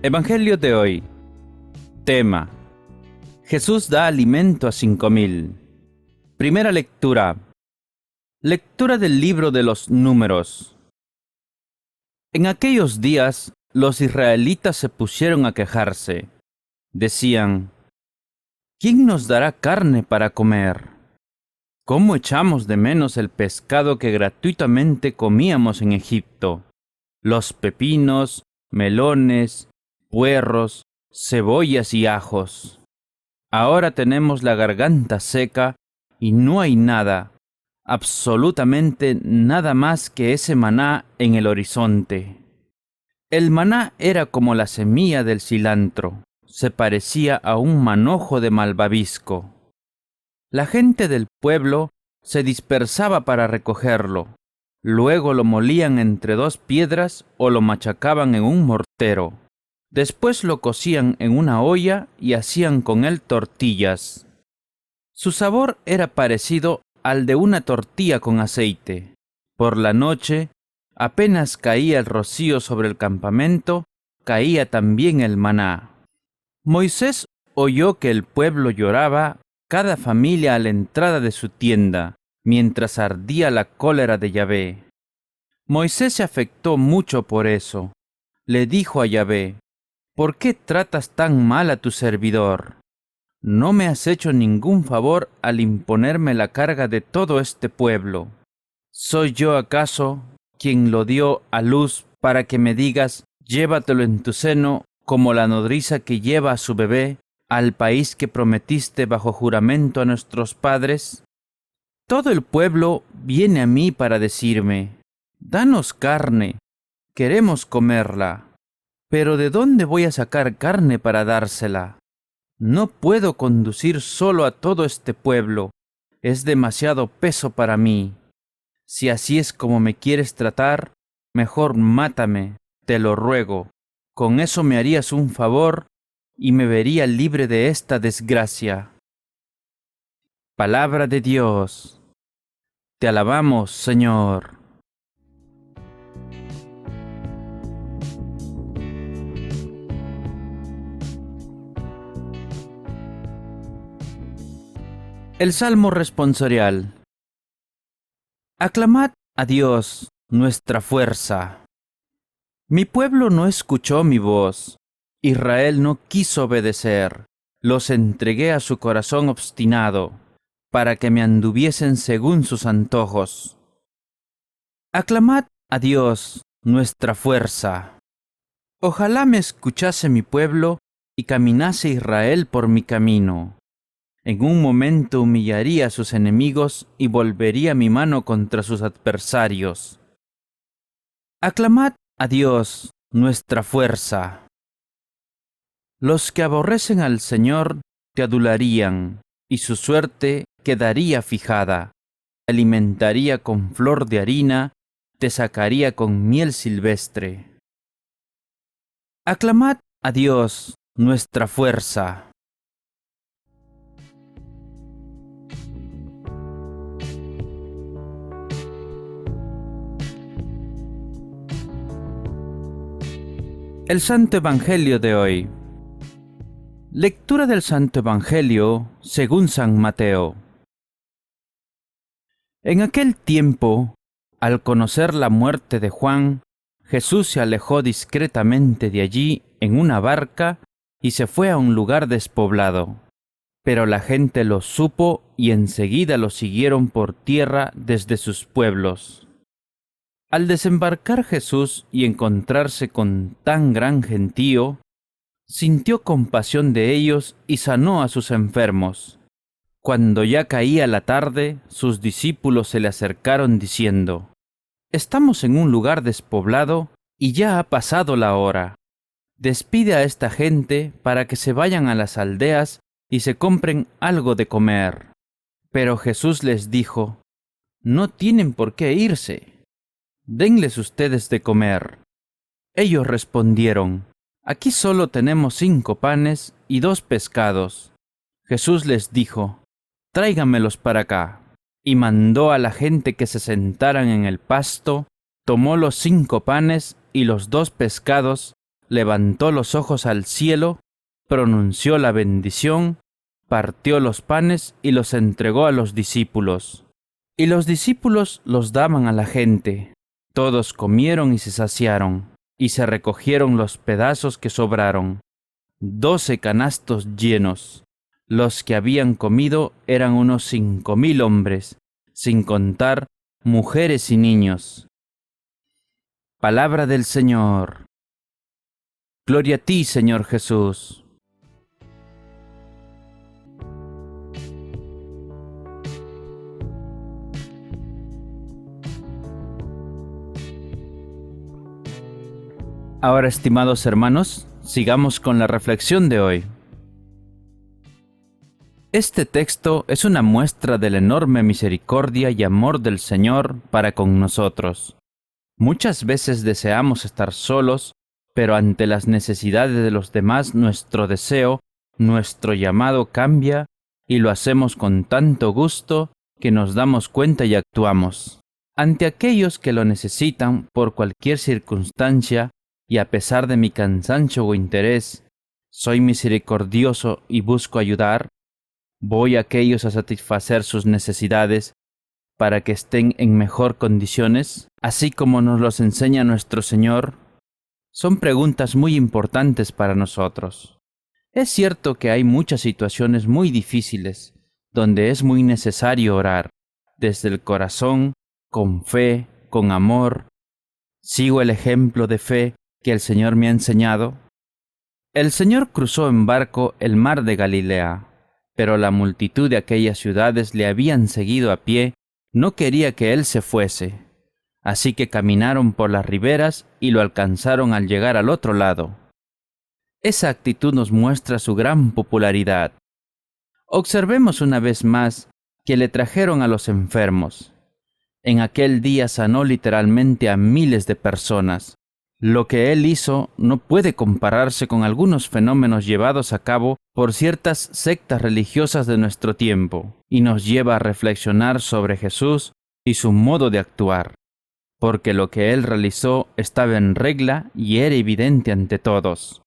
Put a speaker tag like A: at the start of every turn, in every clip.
A: Evangelio de hoy. Tema: Jesús da alimento a 5,000. Primera lectura. Lectura del libro de los Números. En aquellos días, los israelitas se pusieron a quejarse. Decían: ¿quién nos dará carne para comer? ¿Cómo echamos de menos el pescado que gratuitamente comíamos en Egipto? Los pepinos, melones, puerros, cebollas y ajos. Ahora tenemos la garganta seca y no hay nada, absolutamente nada más que ese maná en el horizonte. El maná era como la semilla del cilantro, se parecía a un manojo de malvavisco. La gente del pueblo se dispersaba para recogerlo, luego lo molían entre 2 piedras o lo machacaban en un mortero. Después lo cocían en una olla y hacían con él tortillas. Su sabor era parecido al de una tortilla con aceite. Por la noche, apenas caía el rocío sobre el campamento, caía también el maná. Moisés oyó que el pueblo lloraba, cada familia a la entrada de su tienda, mientras ardía la cólera de Yahvé. Moisés se afectó mucho por eso. Le dijo a Yahvé: ¿por qué tratas tan mal a tu servidor? No me has hecho ningún favor al imponerme la carga de todo este pueblo. ¿Soy yo acaso quien lo dio a luz para que me digas: llévatelo en tu seno como la nodriza que lleva a su bebé al país que prometiste bajo juramento a nuestros padres? Todo el pueblo viene a mí para decirme: danos carne, queremos comerla. Pero ¿de dónde voy a sacar carne para dársela? No puedo conducir solo a todo este pueblo. Es demasiado peso para mí. Si así es como me quieres tratar, mejor mátame, te lo ruego. Con eso me harías un favor y me vería libre de esta desgracia. Palabra de Dios. Te alabamos, Señor. El Salmo responsorial. Aclamad a Dios, nuestra fuerza. Mi pueblo no escuchó mi voz, Israel no quiso obedecer, los entregué a su corazón obstinado, para que me anduviesen según sus antojos. Aclamad a Dios, nuestra fuerza. Ojalá me escuchase mi pueblo y caminase Israel por mi camino. En un momento humillaría a sus enemigos y volvería mi mano contra sus adversarios. Aclamad a Dios, nuestra fuerza. Los que aborrecen al Señor te adularían, y su suerte quedaría fijada. Te alimentaría con flor de harina, te sacaría con miel silvestre. Aclamad a Dios, nuestra fuerza. El Santo Evangelio de hoy. Lectura del Santo Evangelio según San Mateo. En aquel tiempo, al conocer la muerte de Juan, Jesús se alejó discretamente de allí en una barca y se fue a un lugar despoblado. Pero la gente lo supo y enseguida lo siguieron por tierra desde sus pueblos. Al desembarcar Jesús y encontrarse con tan gran gentío, sintió compasión de ellos y sanó a sus enfermos. Cuando ya caía la tarde, sus discípulos se le acercaron diciendo: «Estamos en un lugar despoblado y ya ha pasado la hora. Despide a esta gente para que se vayan a las aldeas y se compren algo de comer». Pero Jesús les dijo: «No tienen por qué irse. Denles ustedes de comer». Ellos respondieron: «Aquí solo tenemos 5 panes y 2 pescados». Jesús les dijo: «Tráiganmelos para acá». Y mandó a la gente que se sentaran en el pasto, tomó los 5 panes y los 2 pescados, levantó los ojos al cielo, pronunció la bendición, partió los panes y los entregó a los discípulos. Y los discípulos los daban a la gente. Todos comieron y se saciaron, y se recogieron los pedazos que sobraron, 12 canastos llenos. Los que habían comido eran unos 5,000 hombres, sin contar mujeres y niños. Palabra del Señor. Gloria a ti, Señor Jesús. Ahora, estimados hermanos, sigamos con la reflexión de hoy. Este texto es una muestra de la enorme misericordia y amor del Señor para con nosotros. Muchas veces deseamos estar solos, pero ante las necesidades de los demás nuestro deseo, nuestro llamado cambia y lo hacemos con tanto gusto que nos damos cuenta y actuamos. Ante aquellos que lo necesitan por cualquier circunstancia, y a pesar de mi cansancio o interés, soy misericordioso y busco ayudar. Voy a aquellos a satisfacer sus necesidades para que estén en mejor condiciones, así como nos los enseña nuestro Señor. Son preguntas muy importantes para nosotros. Es cierto que hay muchas situaciones muy difíciles donde es muy necesario orar, desde el corazón, con fe, con amor. Sigo el ejemplo de fe que el Señor me ha enseñado. El Señor cruzó en barco el mar de Galilea, pero la multitud de aquellas ciudades le habían seguido a pie, no quería que Él se fuese, así que caminaron por las riberas y lo alcanzaron al llegar al otro lado. Esa actitud nos muestra su gran popularidad. Observemos una vez más que le trajeron a los enfermos. En aquel día sanó literalmente a miles de personas. Lo que Él hizo no puede compararse con algunos fenómenos llevados a cabo por ciertas sectas religiosas de nuestro tiempo, y nos lleva a reflexionar sobre Jesús y su modo de actuar, porque lo que Él realizó estaba en regla y era evidente ante todos.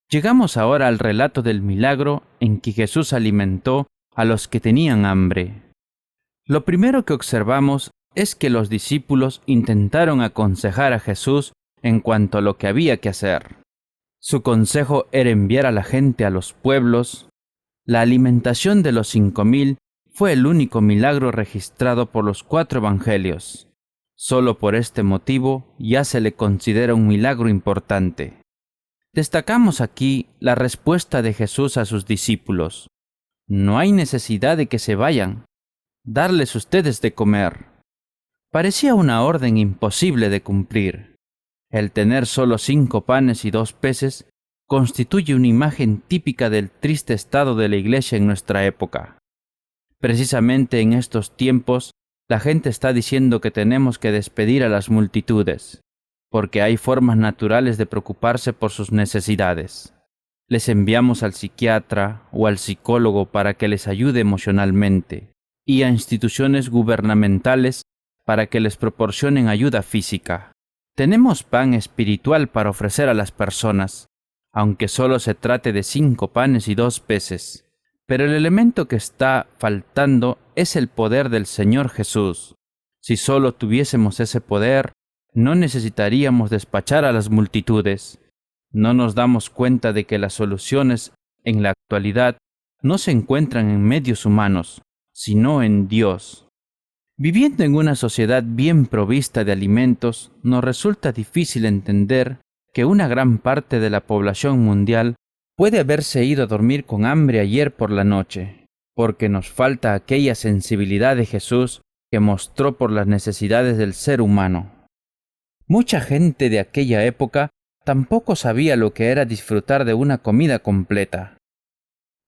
A: Llegamos ahora al relato del milagro en que Jesús alimentó a los que tenían hambre. Lo primero que observamos es que los discípulos intentaron aconsejar a Jesús en cuanto a lo que había que hacer. Su consejo era enviar a la gente a los pueblos. La alimentación de los 5,000 fue el único milagro registrado por los 4 evangelios. Solo por este motivo ya se le considera un milagro importante. Destacamos aquí la respuesta de Jesús a sus discípulos. No hay necesidad de que se vayan. Darles ustedes de comer. Parecía una orden imposible de cumplir. El tener solo 5 panes y 2 peces constituye una imagen típica del triste estado de la Iglesia en nuestra época. Precisamente en estos tiempos, la gente está diciendo que tenemos que despedir a las multitudes, porque hay formas naturales de preocuparse por sus necesidades. Les enviamos al psiquiatra o al psicólogo para que les ayude emocionalmente, y a instituciones gubernamentales para que les proporcionen ayuda física. Tenemos pan espiritual para ofrecer a las personas, aunque solo se trate de 5 panes y 2 peces. Pero el elemento que está faltando es el poder del Señor Jesús. Si solo tuviésemos ese poder, no necesitaríamos despachar a las multitudes. No nos damos cuenta de que las soluciones en la actualidad no se encuentran en medios humanos, sino en Dios. Viviendo en una sociedad bien provista de alimentos, nos resulta difícil entender que una gran parte de la población mundial puede haberse ido a dormir con hambre ayer por la noche, porque nos falta aquella sensibilidad de Jesús que mostró por las necesidades del ser humano. Mucha gente de aquella época tampoco sabía lo que era disfrutar de una comida completa.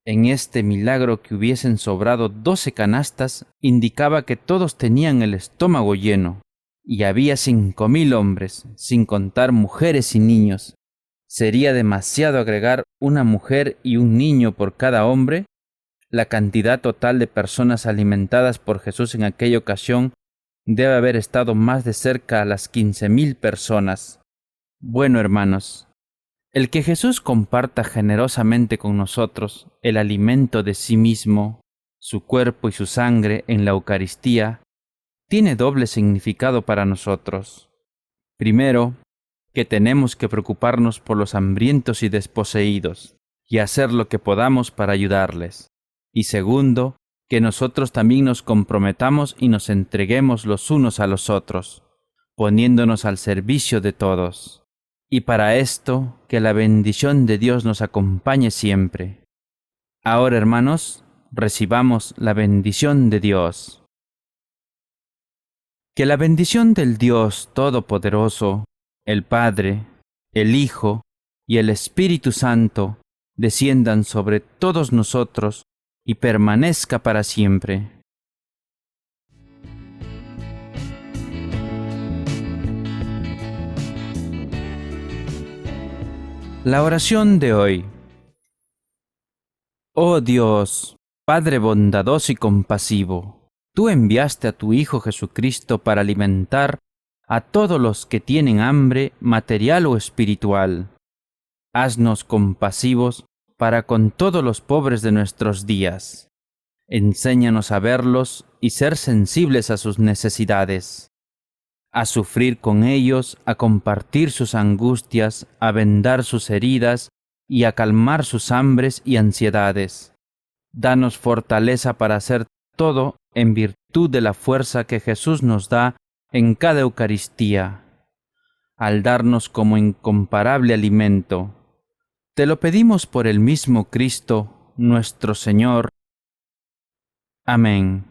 A: En este milagro que hubiesen sobrado 12 canastas, indicaba que todos tenían el estómago lleno, y había 5,000 hombres, sin contar mujeres y niños. ¿Sería demasiado agregar una mujer y un niño por cada hombre? La cantidad total de personas alimentadas por Jesús en aquella ocasión debe haber estado más de cerca a las 15,000 personas. Bueno, hermanos, El que Jesús comparta generosamente con nosotros el alimento de sí mismo, su cuerpo y su sangre en la Eucaristía, tiene doble significado para nosotros. Primero, que tenemos que preocuparnos por los hambrientos y desposeídos, y hacer lo que podamos para ayudarles. Y segundo, que nosotros también nos comprometamos y nos entreguemos los unos a los otros, poniéndonos al servicio de todos. Y para esto, que la bendición de Dios nos acompañe siempre. Ahora, hermanos, recibamos la bendición de Dios. Que la bendición del Dios Todopoderoso, el Padre, el Hijo y el Espíritu Santo desciendan sobre todos nosotros y permanezca para siempre. La oración de hoy. Oh Dios, Padre bondadoso y compasivo, tú enviaste a tu Hijo Jesucristo para alimentar a todos los que tienen hambre material o espiritual. Haznos compasivos para con todos los pobres de nuestros días. Enséñanos a verlos y ser sensibles a sus necesidades, a sufrir con ellos, a compartir sus angustias, a vendar sus heridas y a calmar sus hambres y ansiedades. Danos fortaleza para hacer todo en virtud de la fuerza que Jesús nos da en cada Eucaristía, al darnos como incomparable alimento. Te lo pedimos por el mismo Cristo, nuestro Señor. Amén.